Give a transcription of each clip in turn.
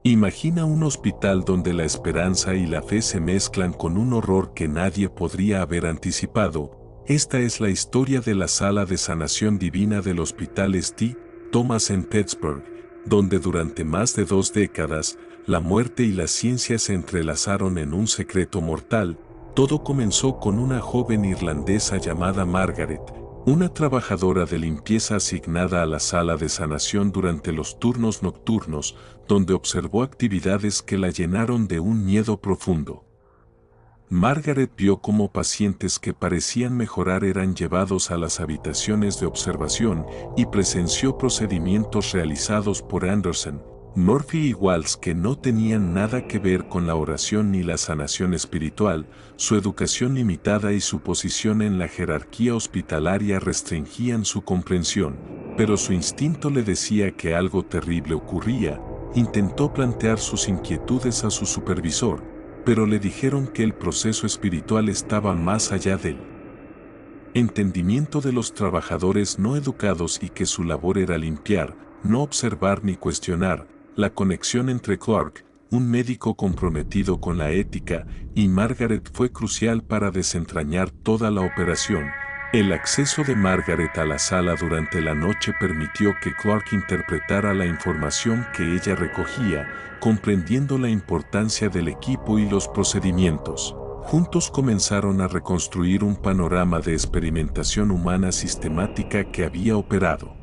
Imagina un hospital donde la esperanza y la fe se mezclan con un horror que nadie podría haber anticipado. Esta es la historia de la sala de sanación divina del Hospital St. Thomas en Pittsburgh, donde durante más de 2 décadas, la muerte y la ciencia se entrelazaron en un secreto mortal. Todo comenzó con una joven irlandesa llamada Margaret, una trabajadora de limpieza asignada a la sala de sanación durante los turnos nocturnos, donde observó actividades que la llenaron de un miedo profundo. Margaret vio cómo pacientes que parecían mejorar eran llevados a las habitaciones de observación y presenció procedimientos realizados por Anderson, Murphy y Walsh que no tenían nada que ver con la oración ni la sanación espiritual. Su educación limitada y su posición en la jerarquía hospitalaria restringían su comprensión, pero su instinto le decía que algo terrible ocurría. Intentó plantear sus inquietudes a su supervisor, pero le dijeron que el proceso espiritual estaba más allá del entendimiento de los trabajadores no educados y que su labor era limpiar, no observar ni cuestionar. La conexión entre Clark, un médico comprometido con la ética, y Margaret fue crucial para desentrañar toda la operación. El acceso de Margaret a la sala durante la noche permitió que Clark interpretara la información que ella recogía, comprendiendo la importancia del equipo y los procedimientos. Juntos comenzaron a reconstruir un panorama de experimentación humana sistemática que había operado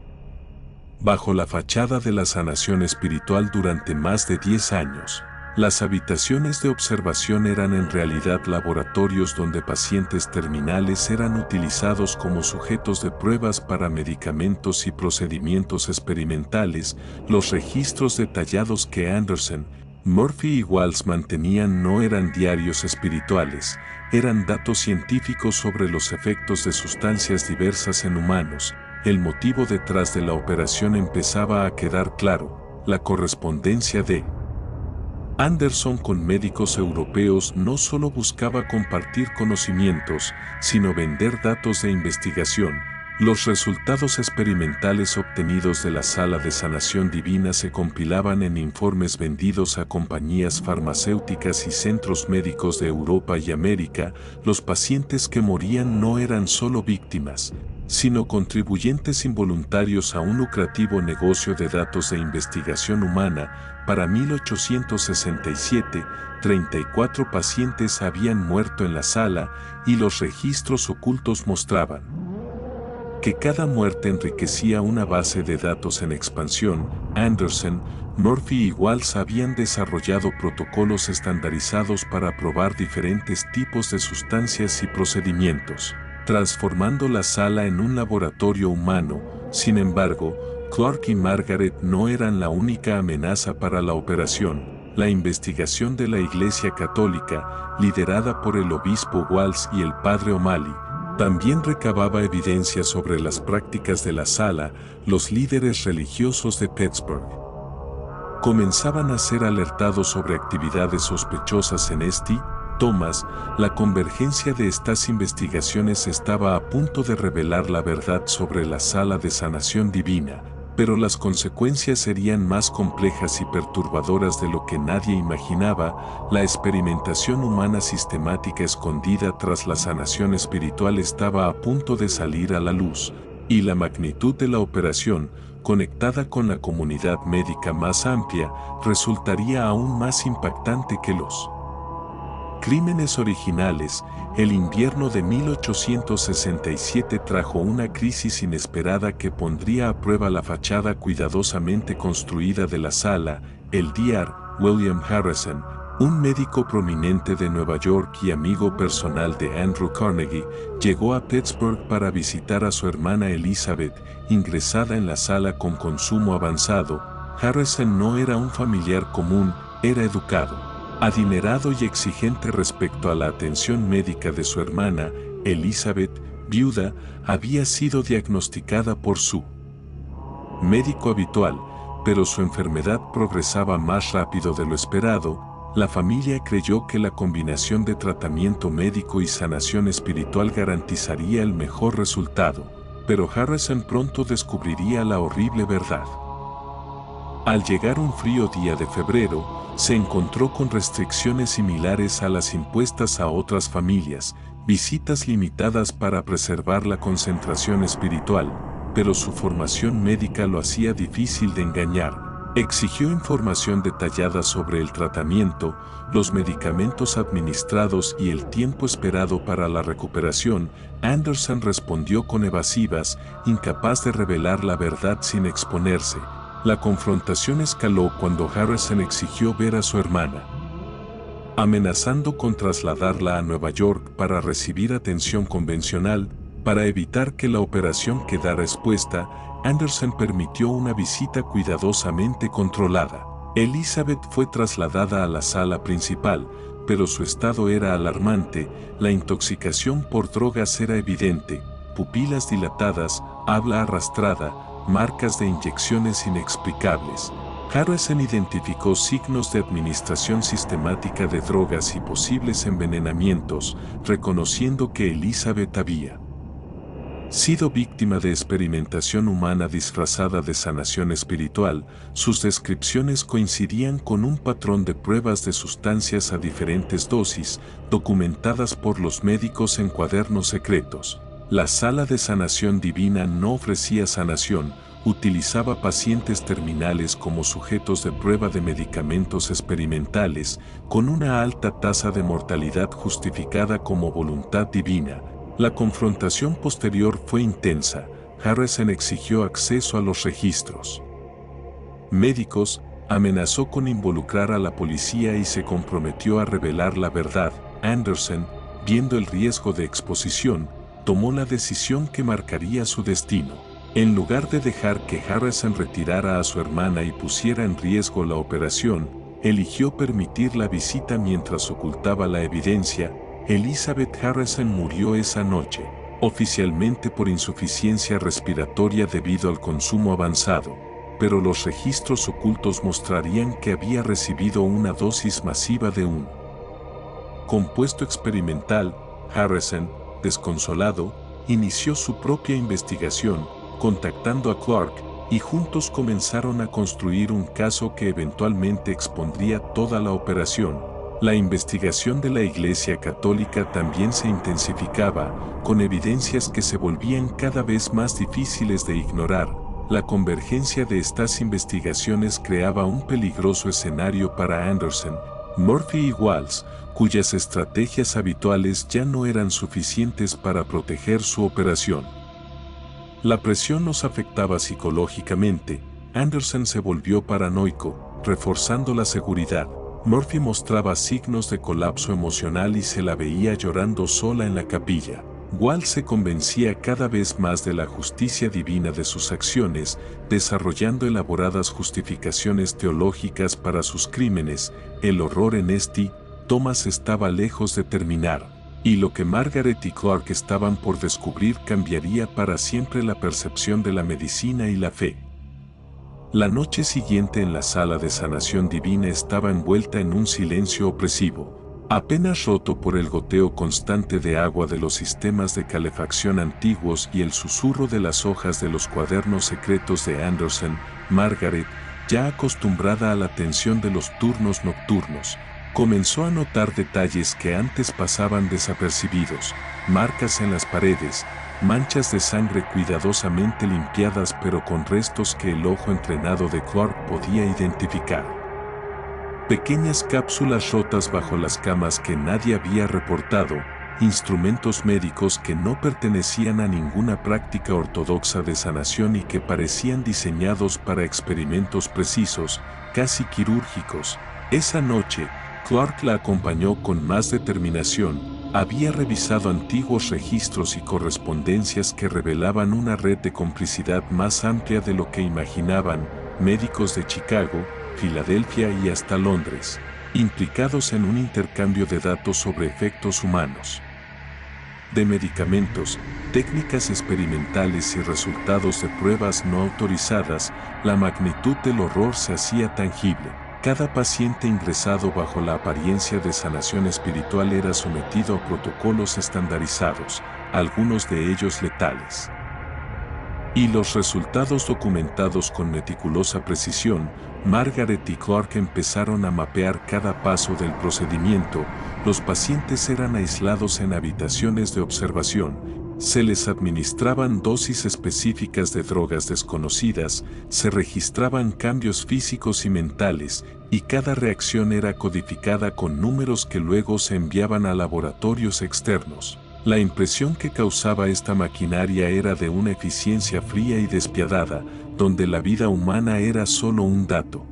bajo la fachada de la sanación espiritual durante más de 10 años. Las habitaciones de observación eran en realidad laboratorios donde pacientes terminales eran utilizados como sujetos de pruebas para medicamentos y procedimientos experimentales. Los registros detallados que Anderson, Murphy y Walsh mantenían no eran diarios espirituales, eran datos científicos sobre los efectos de sustancias diversas en humanos. El motivo detrás de la operación empezaba a quedar claro: la correspondencia de Anderson con médicos europeos no solo buscaba compartir conocimientos, sino vender datos de investigación. Los resultados experimentales obtenidos de la sala de sanación divina se compilaban en informes vendidos a compañías farmacéuticas y centros médicos de Europa y América. Los pacientes que morían no eran solo víctimas, sino contribuyentes involuntarios a un lucrativo negocio de datos de investigación humana. Para 1867, 34 pacientes habían muerto en la sala y los registros ocultos mostraban que cada muerte enriquecía una base de datos en expansión. Anderson, Murphy y Walsh habían desarrollado protocolos estandarizados para probar diferentes tipos de sustancias y procedimientos, transformando la sala en un laboratorio humano. Sin embargo, Clark y Margaret no eran la única amenaza para la operación. La investigación de la Iglesia Católica, liderada por el obispo Walsh y el padre O'Malley, también recababa evidencia sobre las prácticas de la sala. Los líderes religiosos de Pittsburgh comenzaban a ser alertados sobre actividades sospechosas en St. Thomas. La convergencia de estas investigaciones estaba a punto de revelar la verdad sobre la sala de sanación divina, pero las consecuencias serían más complejas y perturbadoras de lo que nadie imaginaba. La experimentación humana sistemática escondida tras la sanación espiritual estaba a punto de salir a la luz, y la magnitud de la operación, conectada con la comunidad médica más amplia, resultaría aún más impactante que los crímenes originales. El invierno de 1867 trajo una crisis inesperada que pondría a prueba la fachada cuidadosamente construida de la sala. El Dr. William Harrison, un médico prominente de Nueva York y amigo personal de Andrew Carnegie, llegó a Pittsburgh para visitar a su hermana Elizabeth, ingresada en la sala con consumo avanzado. Harrison no era un familiar común, era educado, adinerado y exigente respecto a la atención médica de su hermana. Elizabeth, viuda, había sido diagnosticada por su médico habitual, pero su enfermedad progresaba más rápido de lo esperado. La familia creyó que la combinación de tratamiento médico y sanación espiritual garantizaría el mejor resultado, pero Harrison pronto descubriría la horrible verdad. Al llegar un frío día de febrero, se encontró con restricciones similares a las impuestas a otras familias, visitas limitadas para preservar la concentración espiritual, pero su formación médica lo hacía difícil de engañar. Exigió información detallada sobre el tratamiento, los medicamentos administrados y el tiempo esperado para la recuperación. Anderson respondió con evasivas, incapaz de revelar la verdad sin exponerse. La confrontación escaló cuando Harrison exigió ver a su hermana, amenazando con trasladarla a Nueva York para recibir atención convencional. Para evitar que la operación quedara expuesta, Anderson permitió una visita cuidadosamente controlada. Elizabeth fue trasladada a la sala principal, pero su estado era alarmante, la intoxicación por drogas era evidente, pupilas dilatadas, habla arrastrada, marcas de inyecciones inexplicables. Harrison identificó signos de administración sistemática de drogas y posibles envenenamientos, reconociendo que Elizabeth había sido víctima de experimentación humana disfrazada de sanación espiritual. Sus descripciones coincidían con un patrón de pruebas de sustancias a diferentes dosis, documentadas por los médicos en cuadernos secretos. La sala de sanación divina no ofrecía sanación, utilizaba pacientes terminales como sujetos de prueba de medicamentos experimentales, con una alta tasa de mortalidad justificada como voluntad divina. La confrontación posterior fue intensa. Harrison exigió acceso a los registros médicos, amenazó con involucrar a la policía y se comprometió a revelar la verdad. Anderson, viendo el riesgo de exposición, tomó la decisión que marcaría su destino. En lugar de dejar que Harrison retirara a su hermana y pusiera en riesgo la operación, eligió permitir la visita mientras ocultaba la evidencia. Elizabeth Harrison murió esa noche, oficialmente por insuficiencia respiratoria debido al consumo avanzado, pero los registros ocultos mostrarían que había recibido una dosis masiva de un compuesto experimental. Harrison, desconsolado, inició su propia investigación, contactando a Clark, y juntos comenzaron a construir un caso que eventualmente expondría toda la operación. La investigación de la Iglesia Católica también se intensificaba, con evidencias que se volvían cada vez más difíciles de ignorar. La convergencia de estas investigaciones creaba un peligroso escenario para Anderson, Murphy y Walsh, cuyas estrategias habituales ya no eran suficientes para proteger su operación. La presión los afectaba psicológicamente. Anderson se volvió paranoico, reforzando la seguridad. Murphy mostraba signos de colapso emocional y se la veía llorando sola en la capilla. Walsh se convencía cada vez más de la justicia divina de sus acciones, desarrollando elaboradas justificaciones teológicas para sus crímenes. El horror en Thomas estaba lejos de terminar, y lo que Margaret y Clark estaban por descubrir cambiaría para siempre la percepción de la medicina y la fe. La noche siguiente en la sala de sanación divina estaba envuelta en un silencio opresivo, apenas roto por el goteo constante de agua de los sistemas de calefacción antiguos y el susurro de las hojas de los cuadernos secretos de Anderson. Margaret, ya acostumbrada a la tensión de los turnos nocturnos, comenzó a notar detalles que antes pasaban desapercibidos: marcas en las paredes, manchas de sangre cuidadosamente limpiadas pero con restos que el ojo entrenado de Clark podía identificar. Pequeñas cápsulas rotas bajo las camas que nadie había reportado, instrumentos médicos que no pertenecían a ninguna práctica ortodoxa de sanación y que parecían diseñados para experimentos precisos, casi quirúrgicos. Esa noche, Clark la acompañó con más determinación. Había revisado antiguos registros y correspondencias que revelaban una red de complicidad más amplia de lo que imaginaban. Médicos de Chicago, Filadelfia y hasta Londres, implicados en un intercambio de datos sobre efectos humanos de medicamentos, técnicas experimentales y resultados de pruebas no autorizadas. La magnitud del horror se hacía tangible. Cada paciente ingresado bajo la apariencia de sanación espiritual era sometido a protocolos estandarizados, algunos de ellos letales. Y los resultados documentados con meticulosa precisión, Margaret y Clark empezaron a mapear cada paso del procedimiento. Los pacientes eran aislados en habitaciones de observación, se les administraban dosis específicas de drogas desconocidas, se registraban cambios físicos y mentales, y cada reacción era codificada con números que luego se enviaban a laboratorios externos. La impresión que causaba esta maquinaria era de una eficiencia fría y despiadada, donde la vida humana era solo un dato.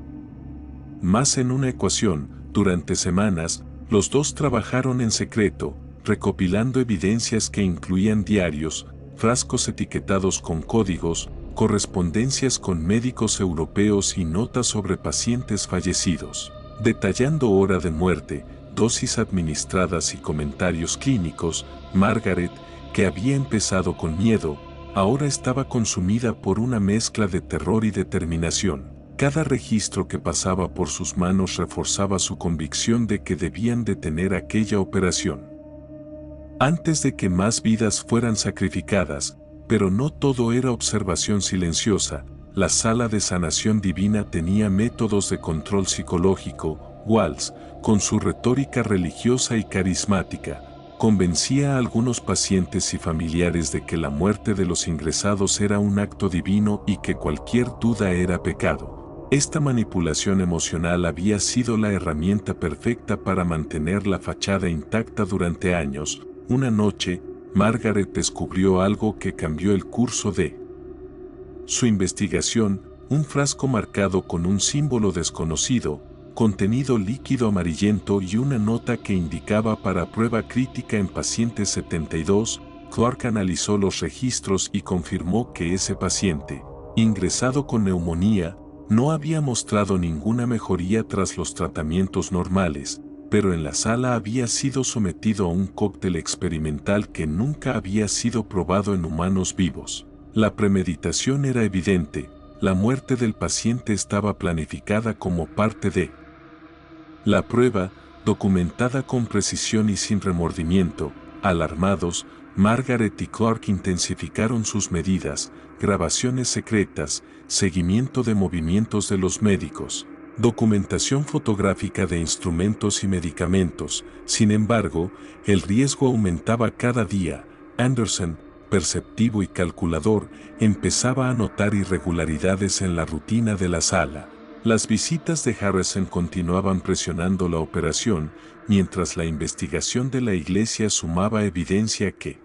Más en una ecuación, durante semanas, los dos trabajaron en secreto, recopilando evidencias que incluían diarios, frascos etiquetados con códigos, correspondencias con médicos europeos y notas sobre pacientes fallecidos, detallando hora de muerte, dosis administradas y comentarios clínicos. Margaret, que había empezado con miedo, ahora estaba consumida por una mezcla de terror y determinación. Cada registro que pasaba por sus manos reforzaba su convicción de que debían detener aquella operación antes de que más vidas fueran sacrificadas, pero no todo era observación silenciosa. La sala de sanación divina tenía métodos de control psicológico. Walsh, con su retórica religiosa y carismática, convencía a algunos pacientes y familiares de que la muerte de los ingresados era un acto divino y que cualquier duda era pecado. Esta manipulación emocional había sido la herramienta perfecta para mantener la fachada intacta durante años. Una noche, Margaret descubrió algo que cambió el curso de su investigación: un frasco marcado con un símbolo desconocido, contenido líquido amarillento y una nota que indicaba para prueba crítica en paciente 72. Clark analizó los registros y confirmó que ese paciente, ingresado con neumonía, no había mostrado ninguna mejoría tras los tratamientos normales, pero en la sala había sido sometido a un cóctel experimental que nunca había sido probado en humanos vivos. La premeditación era evidente, la muerte del paciente estaba planificada como parte de la prueba, documentada con precisión y sin remordimiento. Alarmados, Margaret y Clark intensificaron sus medidas, grabaciones secretas, seguimiento de movimientos de los médicos, documentación fotográfica de instrumentos y medicamentos. Sin embargo, el riesgo aumentaba cada día. Anderson, perceptivo y calculador, empezaba a notar irregularidades en la rutina de la sala. Las visitas de Harrison continuaban presionando la operación, mientras la investigación de la iglesia sumaba evidencia que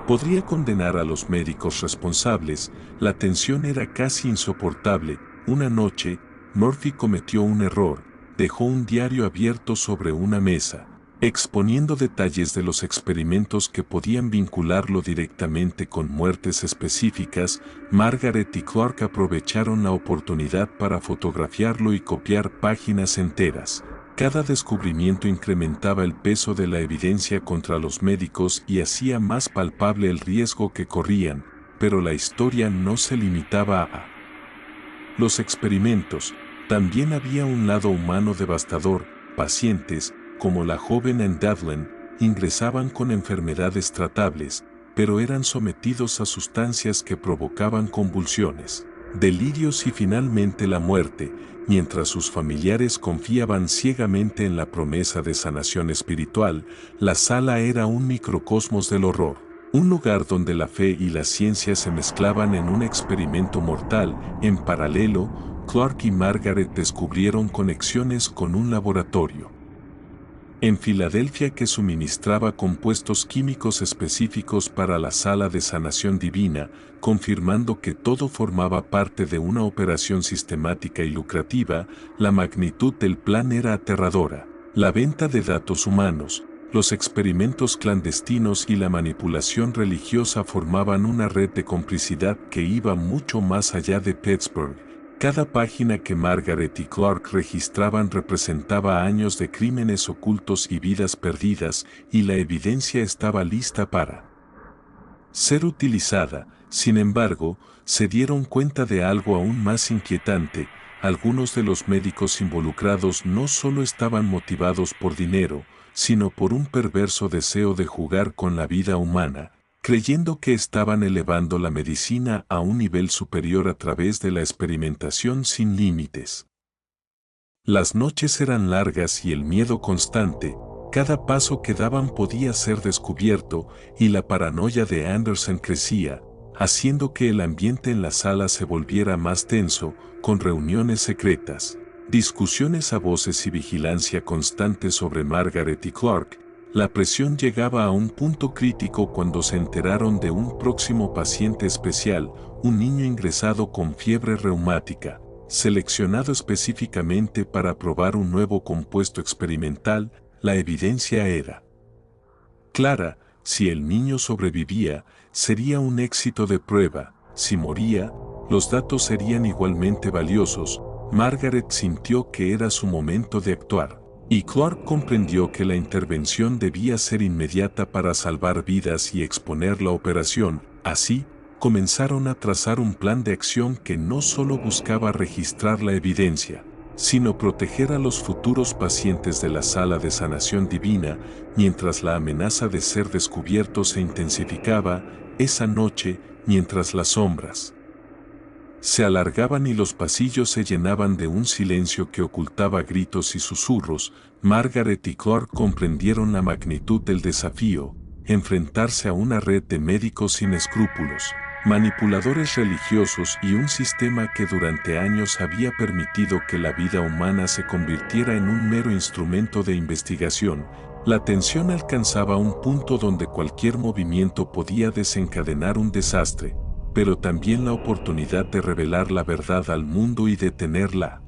podría condenar a los médicos responsables. La tensión era casi insoportable. Una noche, Murphy cometió un error: dejó un diario abierto sobre una mesa, exponiendo detalles de los experimentos que podían vincularlo directamente con muertes específicas. Margaret y Clark aprovecharon la oportunidad para fotografiarlo y copiar páginas enteras. Cada descubrimiento incrementaba el peso de la evidencia contra los médicos y hacía más palpable el riesgo que corrían, pero la historia no se limitaba a los experimentos. También había un lado humano devastador. Pacientes, como la joven Anne Devlin, ingresaban con enfermedades tratables, pero eran sometidos a sustancias que provocaban convulsiones, delirios y finalmente la muerte, mientras sus familiares confiaban ciegamente en la promesa de sanación espiritual. La sala era un microcosmos del horror, un lugar donde la fe y la ciencia se mezclaban en un experimento mortal. En paralelo, Clark y Margaret descubrieron conexiones con un laboratorio en Filadelfia que suministraba compuestos químicos específicos para la sala de sanación divina, confirmando que todo formaba parte de una operación sistemática y lucrativa. La magnitud del plan era aterradora: la venta de datos humanos, los experimentos clandestinos y la manipulación religiosa formaban una red de complicidad que iba mucho más allá de Pittsburgh. Cada página que Margaret y Clark registraban representaba años de crímenes ocultos y vidas perdidas, y la evidencia estaba lista para ser utilizada. Sin embargo, se dieron cuenta de algo aún más inquietante: algunos de los médicos involucrados no solo estaban motivados por dinero, sino por un perverso deseo de jugar con la vida humana. creyendo que estaban elevando la medicina a un nivel superior a través de la experimentación sin límites. Las noches eran largas y el miedo constante, cada paso que daban podía ser descubierto y la paranoia de Anderson crecía, haciendo que el ambiente en la sala se volviera más tenso, con reuniones secretas, discusiones a voces y vigilancia constante sobre Margaret y Clark. La presión llegaba a un punto crítico cuando se enteraron de un próximo paciente especial, un niño ingresado con fiebre reumática, seleccionado específicamente para probar un nuevo compuesto experimental. La evidencia era clara: si el niño sobrevivía, sería un éxito de prueba; si moría, los datos serían igualmente valiosos. Margaret sintió que era su momento de actuar, y Clark comprendió que la intervención debía ser inmediata para salvar vidas y exponer la operación. Así, comenzaron a trazar un plan de acción que no solo buscaba registrar la evidencia, sino proteger a los futuros pacientes de la sala de sanación divina. Mientras la amenaza de ser descubierto se intensificaba, esa noche, mientras las sombras se alargaban y los pasillos se llenaban de un silencio que ocultaba gritos y susurros, Margaret y Clark comprendieron la magnitud del desafío: enfrentarse a una red de médicos sin escrúpulos, manipuladores religiosos y un sistema que durante años había permitido que la vida humana se convirtiera en un mero instrumento de investigación. La tensión alcanzaba un punto donde cualquier movimiento podía desencadenar un desastre, pero también la oportunidad de revelar la verdad al mundo y detener la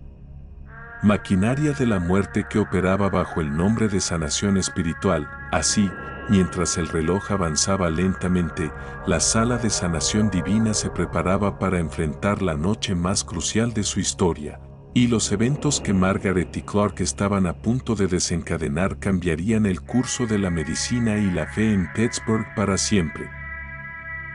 maquinaria de la muerte que operaba bajo el nombre de sanación espiritual. Así, mientras el reloj avanzaba lentamente, la sala de sanación divina se preparaba para enfrentar la noche más crucial de su historia, y los eventos que Margaret y Clark estaban a punto de desencadenar cambiarían el curso de la medicina y la fe en Pittsburgh para siempre.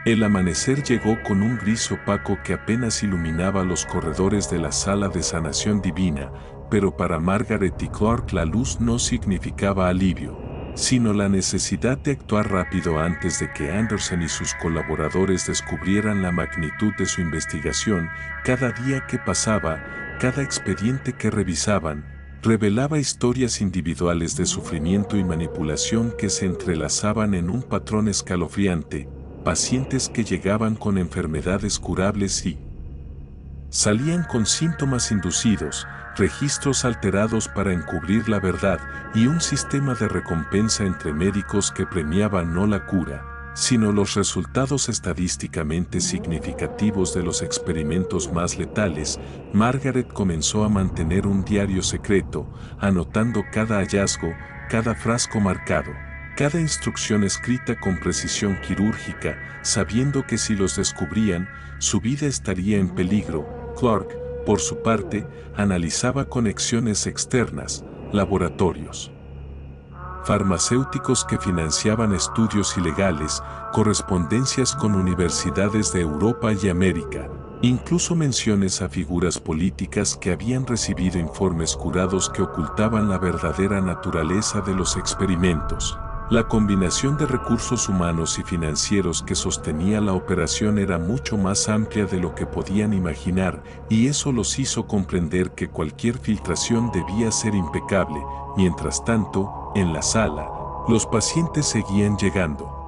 El amanecer llegó con un gris opaco que apenas iluminaba los corredores de la sala de sanación divina, pero para Margaret y Clark la luz no significaba alivio, sino la necesidad de actuar rápido antes de que Anderson y sus colaboradores descubrieran la magnitud de su investigación. Cada día que pasaba, cada expediente que revisaban, revelaba historias individuales de sufrimiento y manipulación que se entrelazaban en un patrón escalofriante: pacientes que llegaban con enfermedades curables y salían con síntomas inducidos, registros alterados para encubrir la verdad, y un sistema de recompensa entre médicos que premiaba no la cura, sino los resultados estadísticamente significativos de los experimentos más letales. Margaret comenzó a mantener un diario secreto, anotando cada hallazgo, cada frasco marcado, cada instrucción escrita con precisión quirúrgica, sabiendo que si los descubrían, su vida estaría en peligro. Clark, por su parte, analizaba conexiones externas, laboratorios farmacéuticos que financiaban estudios ilegales, correspondencias con universidades de Europa y América, incluso menciones a figuras políticas que habían recibido informes curados que ocultaban la verdadera naturaleza de los experimentos. La combinación de recursos humanos y financieros que sostenía la operación era mucho más amplia de lo que podían imaginar, y eso los hizo comprender que cualquier filtración debía ser impecable. Mientras tanto, en la sala, los pacientes seguían llegando.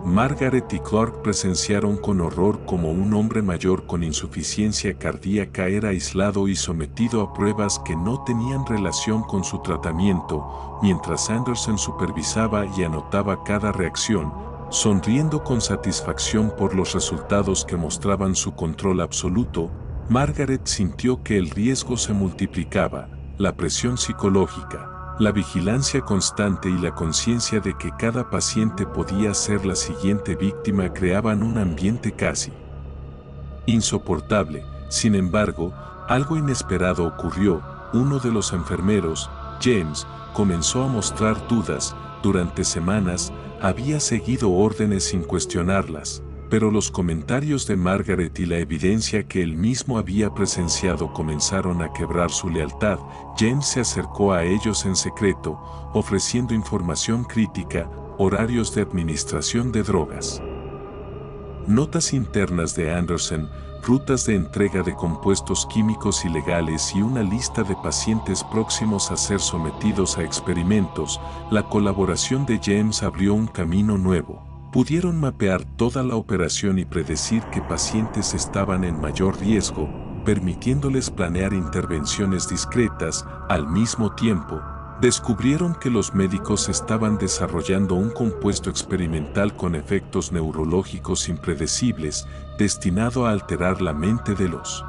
Margaret y Clark presenciaron con horror cómo un hombre mayor con insuficiencia cardíaca era aislado y sometido a pruebas que no tenían relación con su tratamiento, mientras Anderson supervisaba y anotaba cada reacción, sonriendo con satisfacción por los resultados que mostraban su control absoluto. Margaret sintió que el riesgo se multiplicaba: la presión psicológica, la vigilancia constante y la conciencia de que cada paciente podía ser la siguiente víctima creaban un ambiente casi insoportable. Sin embargo, algo inesperado ocurrió. Uno de los enfermeros, James, comenzó a mostrar dudas. Durante semanas, había seguido órdenes sin cuestionarlas, pero los comentarios de Margaret y la evidencia que él mismo había presenciado comenzaron a quebrar su lealtad. James se acercó a ellos en secreto, ofreciendo información crítica, horarios de administración de drogas, notas internas de Anderson, rutas de entrega de compuestos químicos ilegales y una lista de pacientes próximos a ser sometidos a experimentos. La colaboración de James abrió un camino nuevo. Pudieron mapear toda la operación y predecir qué pacientes estaban en mayor riesgo, permitiéndoles planear intervenciones discretas. Al mismo tiempo, descubrieron que los médicos estaban desarrollando un compuesto experimental con efectos neurológicos impredecibles, destinado a alterar la mente de los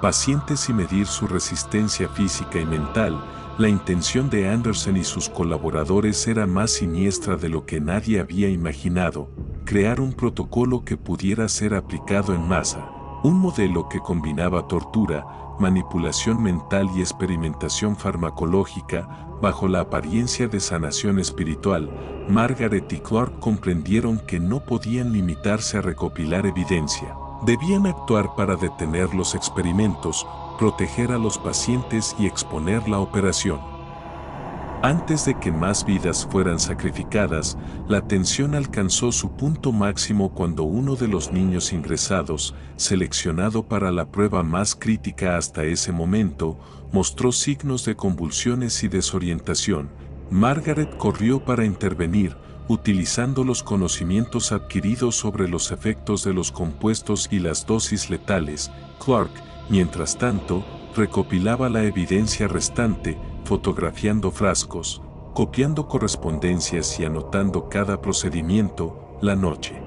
pacientes y medir su resistencia física y mental. La intención de Anderson y sus colaboradores era más siniestra de lo que nadie había imaginado: crear un protocolo que pudiera ser aplicado en masa, un modelo que combinaba tortura, manipulación mental y experimentación farmacológica, bajo la apariencia de sanación espiritual. Margaret y Clark comprendieron que no podían limitarse a recopilar evidencia. Debían actuar para detener los experimentos, proteger a los pacientes y exponer la operación. Antes de que más vidas fueran sacrificadas, la tensión alcanzó su punto máximo cuando uno de los niños ingresados, seleccionado para la prueba más crítica hasta ese momento, mostró signos de convulsiones y desorientación. Margaret corrió para intervenir, utilizando los conocimientos adquiridos sobre los efectos de los compuestos y las dosis letales. Clark, mientras tanto, recopilaba la evidencia restante, fotografiando frascos, copiando correspondencias y anotando cada procedimiento. La noche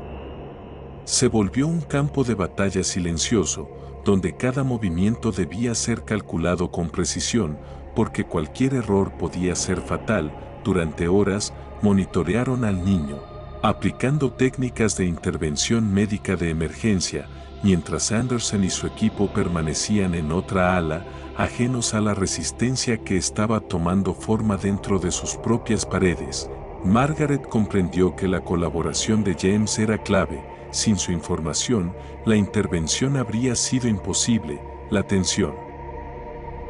se volvió un campo de batalla silencioso, donde cada movimiento debía ser calculado con precisión, porque cualquier error podía ser fatal. Durante horas, monitorearon al niño, aplicando técnicas de intervención médica de emergencia, mientras Anderson y su equipo permanecían en otra ala, ajenos a la resistencia que estaba tomando forma dentro de sus propias paredes. Margaret comprendió que la colaboración de James era clave. Sin su información, la intervención habría sido imposible. La tensión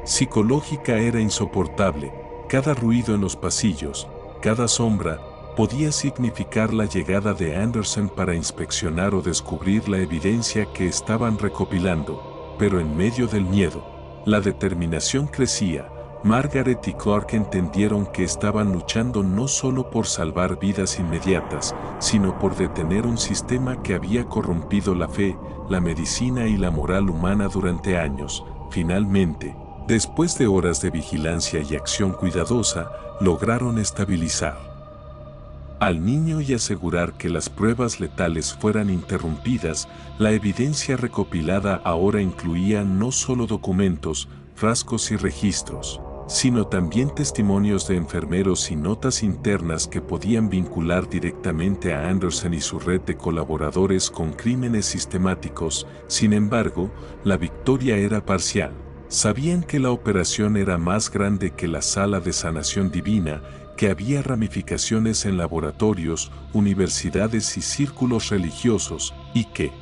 psicológica era insoportable. Cada ruido en los pasillos, cada sombra, podía significar la llegada de Anderson para inspeccionar o descubrir la evidencia que estaban recopilando. Pero en medio del miedo, la determinación crecía. Margaret y Clark entendieron que estaban luchando no solo por salvar vidas inmediatas, sino por detener un sistema que había corrompido la fe, la medicina y la moral humana durante años. Finalmente, después de horas de vigilancia y acción cuidadosa, lograron estabilizar al niño y asegurar que las pruebas letales fueran interrumpidas. La evidencia recopilada ahora incluía no solo documentos, frascos y registros, sino también testimonios de enfermeros y notas internas que podían vincular directamente a Anderson y su red de colaboradores con crímenes sistemáticos. Sin embargo, la victoria era parcial. Sabían que la operación era más grande que la sala de sanación divina, que había ramificaciones en laboratorios, universidades y círculos religiosos, y que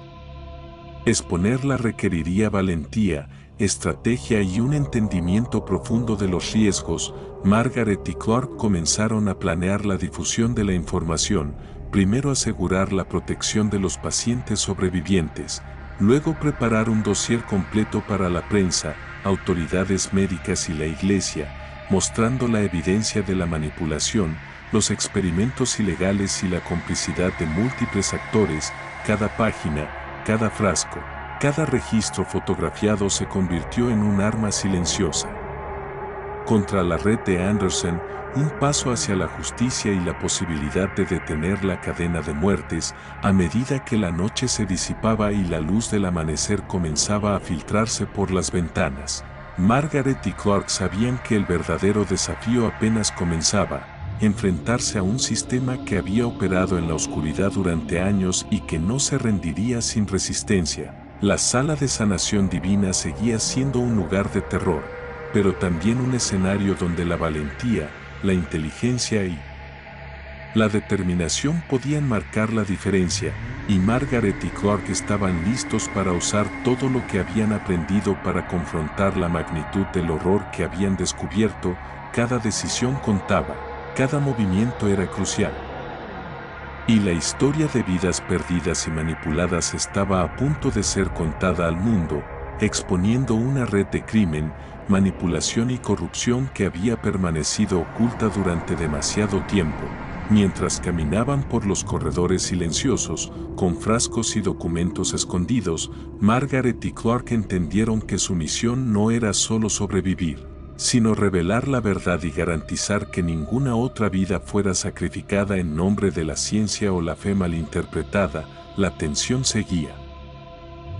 exponerla requeriría valentía, estrategia y un entendimiento profundo de los riesgos. Margaret y Clark comenzaron a planear la difusión de la información, primero asegurar la protección de los pacientes sobrevivientes, luego preparar un dossier completo para la prensa, autoridades médicas y la iglesia, mostrando la evidencia de la manipulación, los experimentos ilegales y la complicidad de múltiples actores. Cada página, cada frasco, cada registro fotografiado se convirtió en un arma silenciosa contra la red de Anderson, un paso hacia la justicia y la posibilidad de detener la cadena de muertes. A medida que la noche se disipaba y la luz del amanecer comenzaba a filtrarse por las ventanas, Margaret y Clark sabían que el verdadero desafío apenas comenzaba: enfrentarse a un sistema que había operado en la oscuridad durante años y que no se rendiría sin resistencia. La sala de sanación divina seguía siendo un lugar de terror, pero también un escenario donde la valentía, la inteligencia y la determinación podían marcar la diferencia, y Margaret y Clark estaban listos para usar todo lo que habían aprendido para confrontar la magnitud del horror que habían descubierto. Cada decisión contaba, cada movimiento era crucial. Y la historia de vidas perdidas y manipuladas estaba a punto de ser contada al mundo, exponiendo una red de crimen, manipulación y corrupción que había permanecido oculta durante demasiado tiempo. Mientras caminaban por los corredores silenciosos, con frascos y documentos escondidos, Margaret y Clark entendieron que su misión no era solo sobrevivir, sino revelar la verdad y garantizar que ninguna otra vida fuera sacrificada en nombre de la ciencia o la fe malinterpretada. La tensión seguía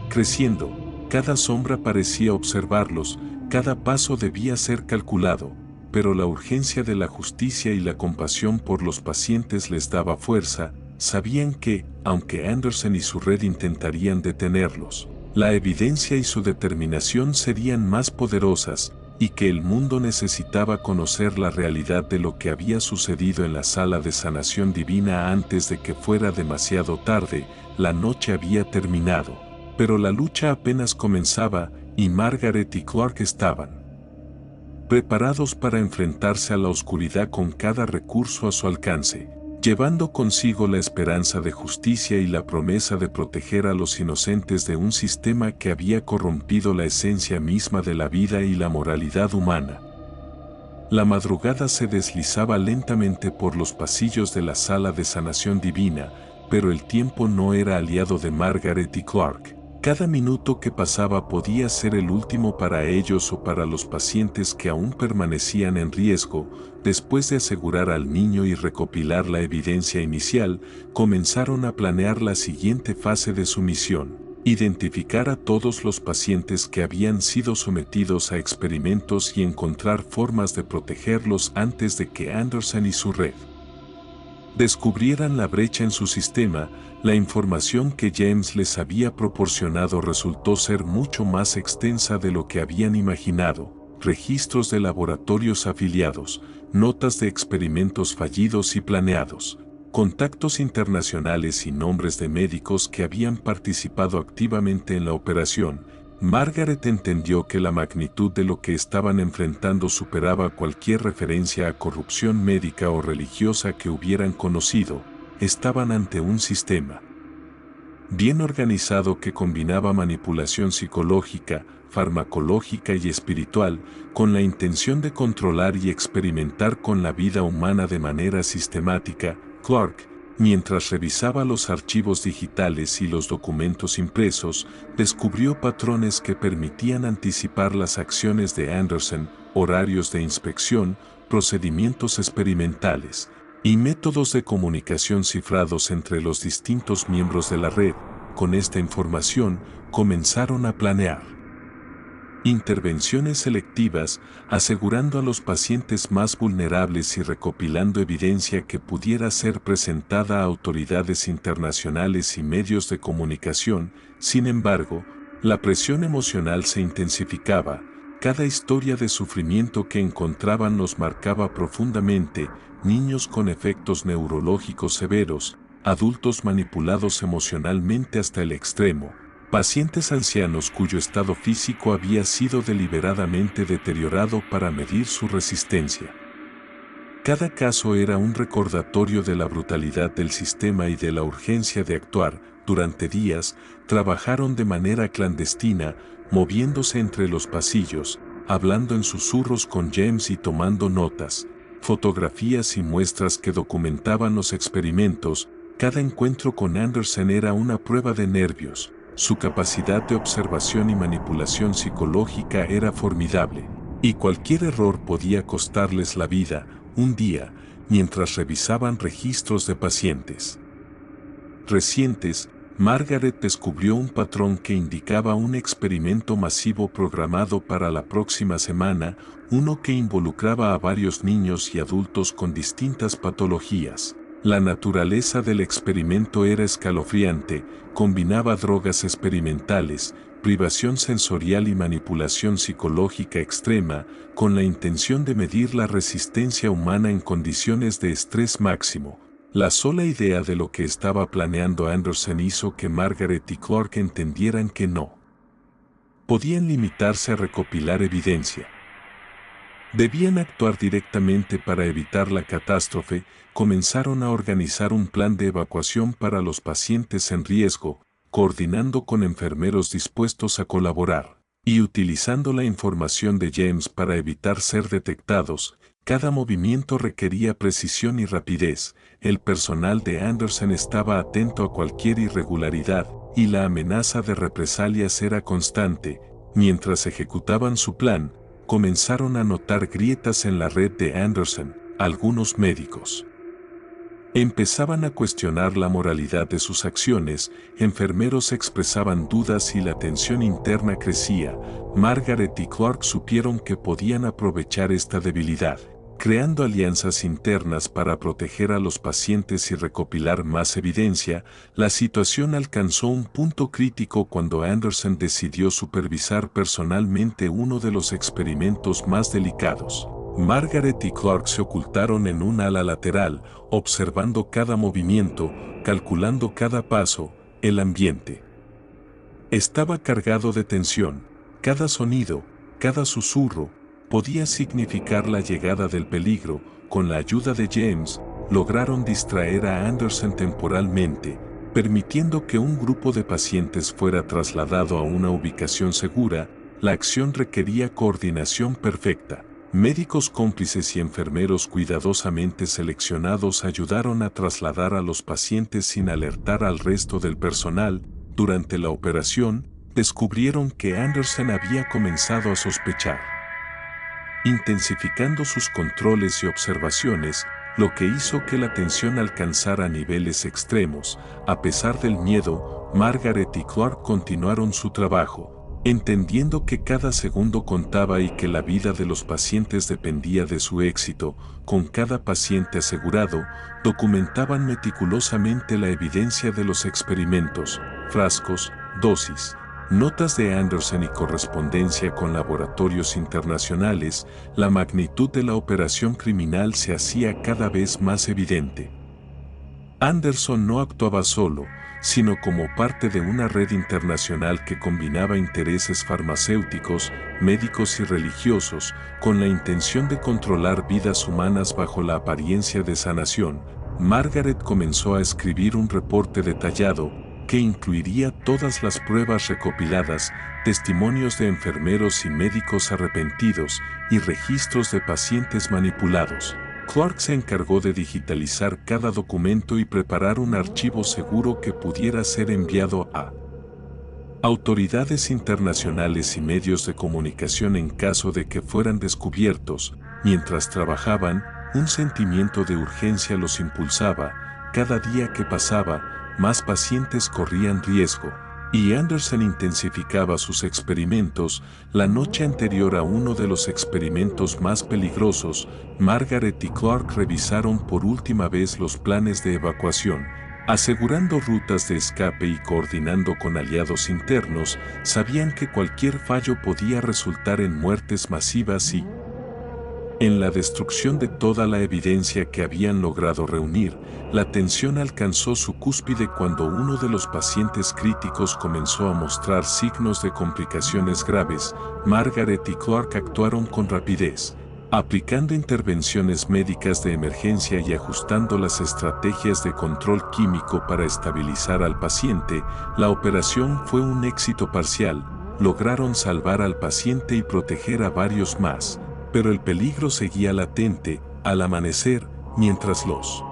creciendo, cada sombra parecía observarlos, cada paso debía ser calculado, pero la urgencia de la justicia y la compasión por los pacientes les daba fuerza. Sabían que, aunque Anderson y su red intentarían detenerlos, la evidencia y su determinación serían más poderosas, y que el mundo necesitaba conocer la realidad de lo que había sucedido en la sala de sanación divina antes de que fuera demasiado tarde. La noche había terminado, pero la lucha apenas comenzaba, y Margaret y Clark estaban preparados para enfrentarse a la oscuridad con cada recurso a su alcance, llevando consigo la esperanza de justicia y la promesa de proteger a los inocentes de un sistema que había corrompido la esencia misma de la vida y la moralidad humana. La madrugada se deslizaba lentamente por los pasillos de la sala de sanación divina, pero el tiempo no era aliado de Margaret y Clark. Cada minuto que pasaba podía ser el último para ellos o para los pacientes que aún permanecían en riesgo. Después de asegurar al niño y recopilar la evidencia inicial, comenzaron a planear la siguiente fase de su misión: identificar a todos los pacientes que habían sido sometidos a experimentos y encontrar formas de protegerlos antes de que Anderson y su red descubrieran la brecha en su sistema. La información que James les había proporcionado resultó ser mucho más extensa de lo que habían imaginado: registros de laboratorios afiliados, notas de experimentos fallidos y planeados, contactos internacionales y nombres de médicos que habían participado activamente en la operación. Margaret entendió que la magnitud de lo que estaban enfrentando superaba cualquier referencia a corrupción médica o religiosa que hubieran conocido. Estaban ante un sistema bien organizado que combinaba manipulación psicológica, farmacológica y espiritual, con la intención de controlar y experimentar con la vida humana de manera sistemática. Clark, mientras revisaba los archivos digitales y los documentos impresos, descubrió patrones que permitían anticipar las acciones de Anderson: horarios de inspección, procedimientos experimentales y métodos de comunicación cifrados entre los distintos miembros de la red. Con esta información, comenzaron a planear intervenciones selectivas, asegurando a los pacientes más vulnerables y recopilando evidencia que pudiera ser presentada a autoridades internacionales y medios de comunicación. Sin embargo, la presión emocional se intensificaba. Cada historia de sufrimiento que encontraban los marcaba profundamente: niños con efectos neurológicos severos, adultos manipulados emocionalmente hasta el extremo, pacientes ancianos cuyo estado físico había sido deliberadamente deteriorado para medir su resistencia. Cada caso era un recordatorio de la brutalidad del sistema y de la urgencia de actuar. Durante días, trabajaron de manera clandestina, moviéndose entre los pasillos, hablando en susurros con James y tomando notas, fotografías y muestras que documentaban los experimentos. Cada encuentro con Anderson era una prueba de nervios. Su capacidad de observación y manipulación psicológica era formidable, y cualquier error podía costarles la vida. Un día, mientras revisaban registros de pacientes recientes, Margaret descubrió un patrón que indicaba un experimento masivo programado para la próxima semana, uno que involucraba a varios niños y adultos con distintas patologías. La naturaleza del experimento era escalofriante: combinaba drogas experimentales, privación sensorial y manipulación psicológica extrema, con la intención de medir la resistencia humana en condiciones de estrés máximo. La sola idea de lo que estaba planeando Anderson hizo que Margaret y Clark entendieran que no podían limitarse a recopilar evidencia. Debían actuar directamente para evitar la catástrofe. Comenzaron a organizar un plan de evacuación para los pacientes en riesgo, coordinando con enfermeros dispuestos a colaborar, y utilizando la información de James para evitar ser detectados. Cada movimiento requería precisión y rapidez. El personal de Anderson estaba atento a cualquier irregularidad, y la amenaza de represalias era constante. Mientras ejecutaban su plan, comenzaron a notar grietas en la red de Anderson. Algunos médicos empezaban a cuestionar la moralidad de sus acciones, enfermeros expresaban dudas y la tensión interna crecía. Margaret y Clark supieron que podían aprovechar esta debilidad, creando alianzas internas para proteger a los pacientes y recopilar más evidencia. La situación alcanzó un punto crítico cuando Anderson decidió supervisar personalmente uno de los experimentos más delicados. Margaret y Clark se ocultaron en un ala lateral, observando cada movimiento, calculando cada paso. El ambiente estaba cargado de tensión. Cada sonido, cada susurro, podía significar la llegada del peligro. Con la ayuda de James, lograron distraer a Anderson temporalmente, permitiendo que un grupo de pacientes fuera trasladado a una ubicación segura. La acción requería coordinación perfecta. Médicos cómplices y enfermeros cuidadosamente seleccionados ayudaron a trasladar a los pacientes sin alertar al resto del personal. Durante la operación, descubrieron que Anderson había comenzado a sospechar, intensificando sus controles y observaciones, lo que hizo que la tensión alcanzara niveles extremos. A pesar del miedo, Margaret y Clark continuaron su trabajo, entendiendo que cada segundo contaba y que la vida de los pacientes dependía de su éxito. Con cada paciente asegurado, documentaban meticulosamente la evidencia de los experimentos, frascos, dosis, notas de Anderson y correspondencia con laboratorios internacionales. La magnitud de la operación criminal se hacía cada vez más evidente. Anderson no actuaba solo, sino como parte de una red internacional que combinaba intereses farmacéuticos, médicos y religiosos, con la intención de controlar vidas humanas bajo la apariencia de sanación. Margaret comenzó a escribir un reporte detallado, que incluiría todas las pruebas recopiladas, testimonios de enfermeros y médicos arrepentidos, y registros de pacientes manipulados. Clark se encargó de digitalizar cada documento y preparar un archivo seguro que pudiera ser enviado a autoridades internacionales y medios de comunicación en caso de que fueran descubiertos. Mientras trabajaban, un sentimiento de urgencia los impulsaba. Cada día que pasaba, más pacientes corrían riesgo, y Anderson intensificaba sus experimentos. La noche anterior a uno de los experimentos más peligrosos, Margaret y Clark revisaron por última vez los planes de evacuación, asegurando rutas de escape y coordinando con aliados internos. Sabían que cualquier fallo podía resultar en muertes masivas y en la destrucción de toda la evidencia que habían logrado reunir. La tensión alcanzó su cúspide cuando uno de los pacientes críticos comenzó a mostrar signos de complicaciones graves. Margaret y Clark actuaron con rapidez, aplicando intervenciones médicas de emergencia y ajustando las estrategias de control químico para estabilizar al paciente. La operación fue un éxito parcial. Lograron salvar al paciente y proteger a varios más, pero el peligro seguía latente. Al amanecer, mientras los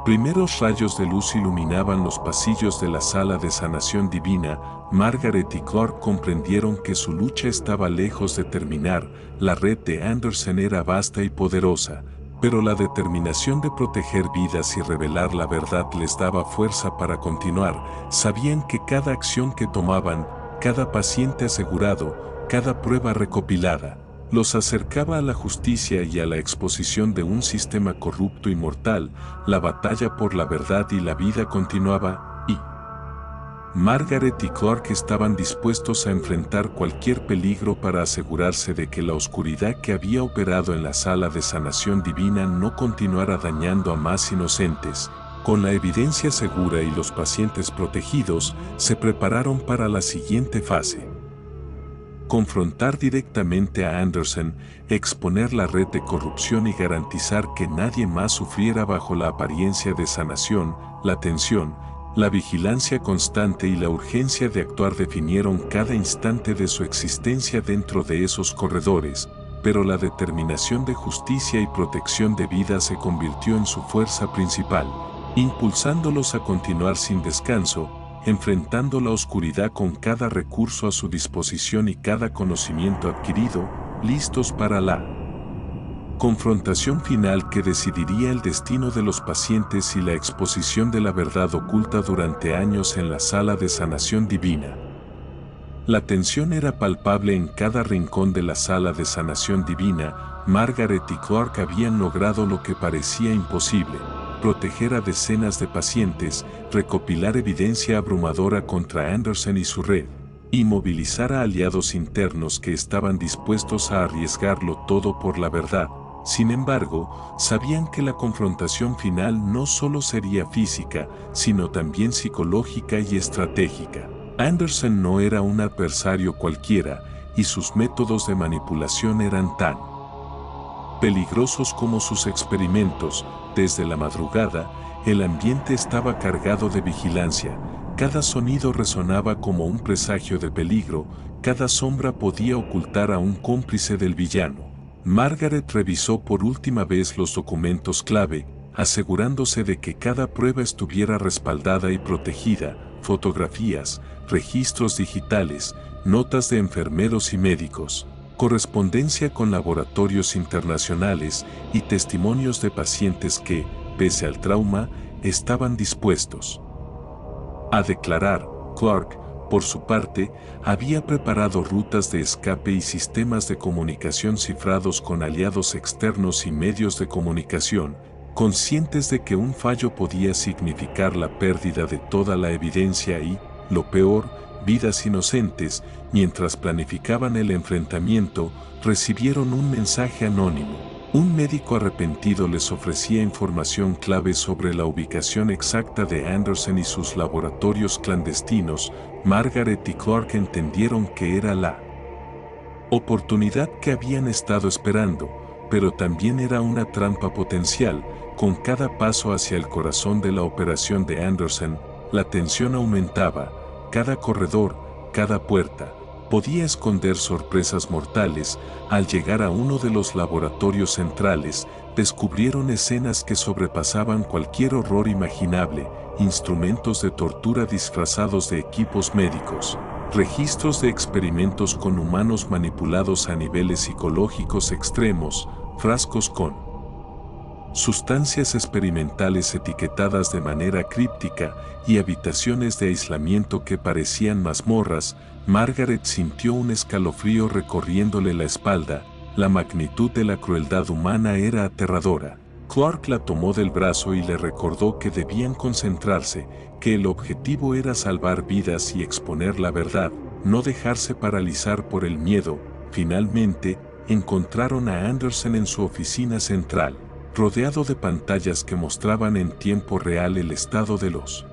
primeros rayos de luz iluminaban los pasillos de la sala de sanación divina, Margaret y Clark comprendieron que su lucha estaba lejos de terminar. La red de Anderson era vasta y poderosa, pero la determinación de proteger vidas y revelar la verdad les daba fuerza para continuar. Sabían que cada acción que tomaban, cada paciente asegurado, cada prueba recopilada, los acercaba a la justicia y a la exposición de un sistema corrupto y mortal. La batalla por la verdad y la vida continuaba, y Margaret y Clark estaban dispuestos a enfrentar cualquier peligro para asegurarse de que la oscuridad que había operado en la sala de sanación divina no continuara dañando a más inocentes. Con la evidencia segura y los pacientes protegidos, se prepararon para la siguiente fase. confrontar directamente a Anderson, exponer la red de corrupción y garantizar que nadie más sufriera bajo la apariencia de sanación. La tensión, la vigilancia constante y la urgencia de actuar definieron cada instante de su existencia dentro de esos corredores, pero la determinación de justicia y protección de vida se convirtió en su fuerza principal, impulsándolos a continuar sin descanso, enfrentando la oscuridad con cada recurso a su disposición y cada conocimiento adquirido, listos para la confrontación final que decidiría el destino de los pacientes y la exposición de la verdad oculta durante años en la sala de sanación divina. La tensión era palpable en cada rincón de la sala de sanación divina. Margaret y Clark habían logrado lo que parecía imposible: proteger a decenas de pacientes, recopilar evidencia abrumadora contra Anderson y su red, y movilizar a aliados internos que estaban dispuestos a arriesgarlo todo por la verdad. Sin embargo, sabían que la confrontación final no solo sería física, sino también psicológica y estratégica. Anderson no era un adversario cualquiera, y sus métodos de manipulación eran tan peligrosos como sus experimentos. Desde la madrugada, el ambiente estaba cargado de vigilancia. Cada sonido resonaba como un presagio de peligro, cada sombra podía ocultar a un cómplice del villano. Margaret revisó por última vez los documentos clave, asegurándose de que cada prueba estuviera respaldada y protegida: fotografías, registros digitales, notas de enfermeros y médicos, correspondencia con laboratorios internacionales y testimonios de pacientes que, pese al trauma, estaban dispuestos a declarar. Clark, por su parte, había preparado rutas de escape y sistemas de comunicación cifrados con aliados externos y medios de comunicación, conscientes de que un fallo podía significar la pérdida de toda la evidencia y, lo peor, vidas inocentes. Mientras planificaban el enfrentamiento, recibieron un mensaje anónimo. Un médico arrepentido les ofrecía información clave sobre la ubicación exacta de Anderson y sus laboratorios clandestinos. Margaret y Clark entendieron que era la oportunidad que habían estado esperando, pero también era una trampa potencial. Con cada paso hacia el corazón de la operación de Anderson, la tensión aumentaba. Cada corredor, cada puerta, podía esconder sorpresas mortales. Al llegar a uno de los laboratorios centrales, descubrieron escenas que sobrepasaban cualquier horror imaginable: instrumentos de tortura disfrazados de equipos médicos, registros de experimentos con humanos manipulados a niveles psicológicos extremos, frascos con sustancias experimentales etiquetadas de manera críptica y habitaciones de aislamiento que parecían mazmorras. Margaret sintió un escalofrío recorriéndole la espalda. La magnitud de la crueldad humana era aterradora. Clark la tomó del brazo y le recordó que debían concentrarse, que el objetivo era salvar vidas y exponer la verdad, no dejarse paralizar por el miedo. Finalmente, encontraron a Anderson en su oficina central, rodeado de pantallas que mostraban en tiempo real el estado de los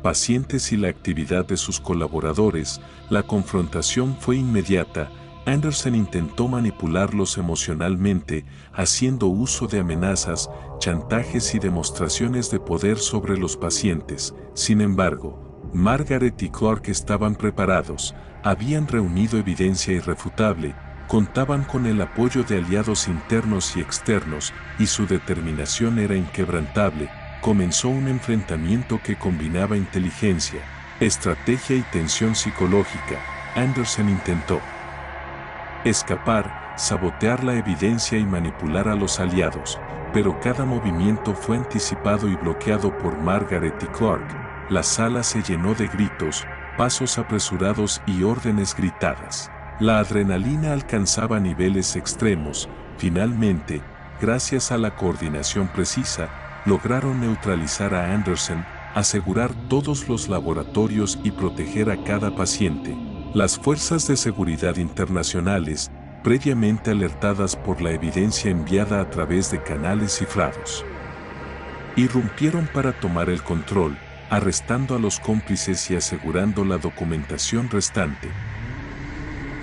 pacientes y la actividad de sus colaboradores. La confrontación fue inmediata. Anderson intentó manipularlos emocionalmente, haciendo uso de amenazas, chantajes y demostraciones de poder sobre los pacientes. Sin embargo, Margaret y Clark estaban preparados, habían reunido evidencia irrefutable, contaban con el apoyo de aliados internos y externos, y su determinación era inquebrantable. Comenzó un enfrentamiento que combinaba inteligencia, estrategia y tensión psicológica. Anderson intentó escapar, sabotear la evidencia y manipular a los aliados, pero cada movimiento fue anticipado y bloqueado por Margaret y Clark. La sala se llenó de gritos, pasos apresurados y órdenes gritadas. La adrenalina alcanzaba niveles extremos. Finalmente, gracias a la coordinación precisa, lograron neutralizar a Anderson, asegurar todos los laboratorios y proteger a cada paciente. Las fuerzas de seguridad internacionales, previamente alertadas por la evidencia enviada a través de canales cifrados, irrumpieron para tomar el control, arrestando a los cómplices y asegurando la documentación restante.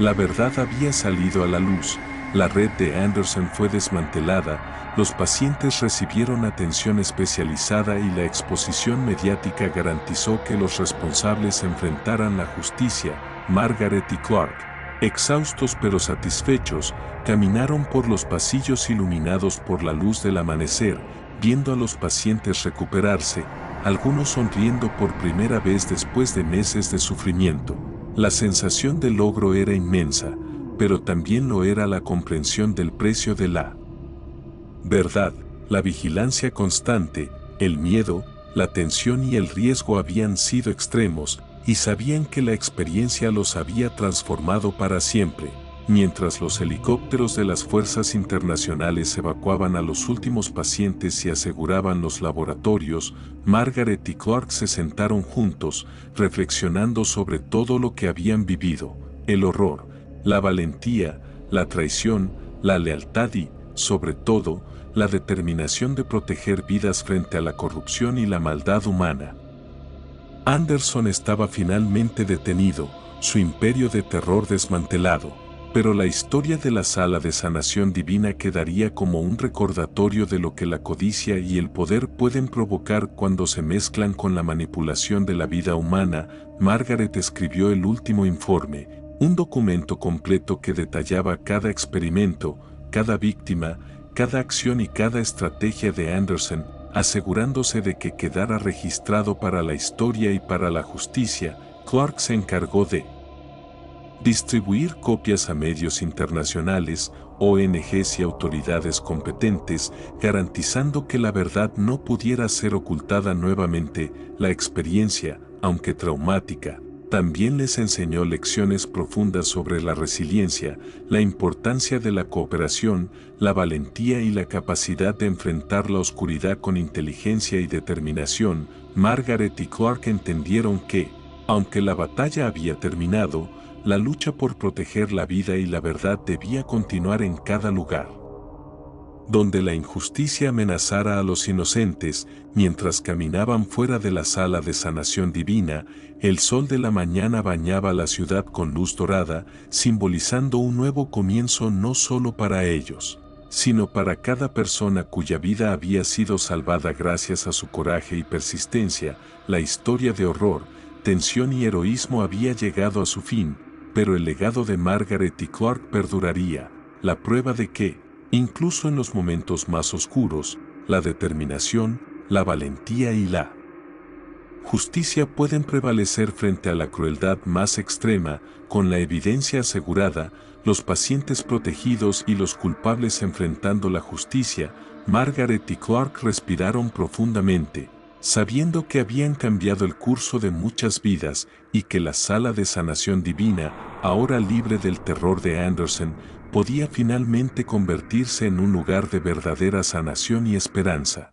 La verdad había salido a la luz, la red de Anderson fue desmantelada, los pacientes recibieron atención especializada y la exposición mediática garantizó que los responsables enfrentaran la justicia. Margaret y Clark, exhaustos pero satisfechos, caminaron por los pasillos iluminados por la luz del amanecer, viendo a los pacientes recuperarse, algunos sonriendo por primera vez después de meses de sufrimiento. La sensación de logro era inmensa, pero también lo era la comprensión del precio de la verdad. La vigilancia constante, el miedo, la tensión y el riesgo habían sido extremos, y sabían que la experiencia los había transformado para siempre. Mientras los helicópteros de las fuerzas internacionales evacuaban a los últimos pacientes y aseguraban los laboratorios, Margaret y Clark se sentaron juntos, reflexionando sobre todo lo que habían vivido, el horror, la valentía, la traición, la lealtad y, sobre todo, la determinación de proteger vidas frente a la corrupción y la maldad humana. Anderson estaba finalmente detenido, su imperio de terror desmantelado, pero la historia de la sala de sanación divina quedaría como un recordatorio de lo que la codicia y el poder pueden provocar cuando se mezclan con la manipulación de la vida humana. Margaret escribió el último informe, un documento completo que detallaba cada experimento, cada víctima, cada acción y cada estrategia de Anderson, asegurándose de que quedara registrado para la historia y para la justicia. Clark se encargó de distribuir copias a medios internacionales, ONGs y autoridades competentes, garantizando que la verdad no pudiera ser ocultada nuevamente. La experiencia, aunque traumática, también les enseñó lecciones profundas sobre la resiliencia, la importancia de la cooperación, la valentía y la capacidad de enfrentar la oscuridad con inteligencia y determinación. Margaret y Clark entendieron que, aunque la batalla había terminado, la lucha por proteger la vida y la verdad debía continuar en cada lugar donde la injusticia amenazara a los inocentes. Mientras caminaban fuera de la sala de sanación divina, el sol de la mañana bañaba la ciudad con luz dorada, simbolizando un nuevo comienzo no solo para ellos, sino para cada persona cuya vida había sido salvada gracias a su coraje y persistencia. La historia de horror, tensión y heroísmo había llegado a su fin, pero el legado de Margaret y Clark perduraría, la prueba de que, incluso en los momentos más oscuros, la determinación, la valentía y la justicia pueden prevalecer frente a la crueldad más extrema. Con la evidencia asegurada, los pacientes protegidos y los culpables enfrentando la justicia, Margaret y Clark respiraron profundamente, sabiendo que habían cambiado el curso de muchas vidas y que la sala de sanación divina, ahora libre del terror de Anderson, podía finalmente convertirse en un lugar de verdadera sanación y esperanza.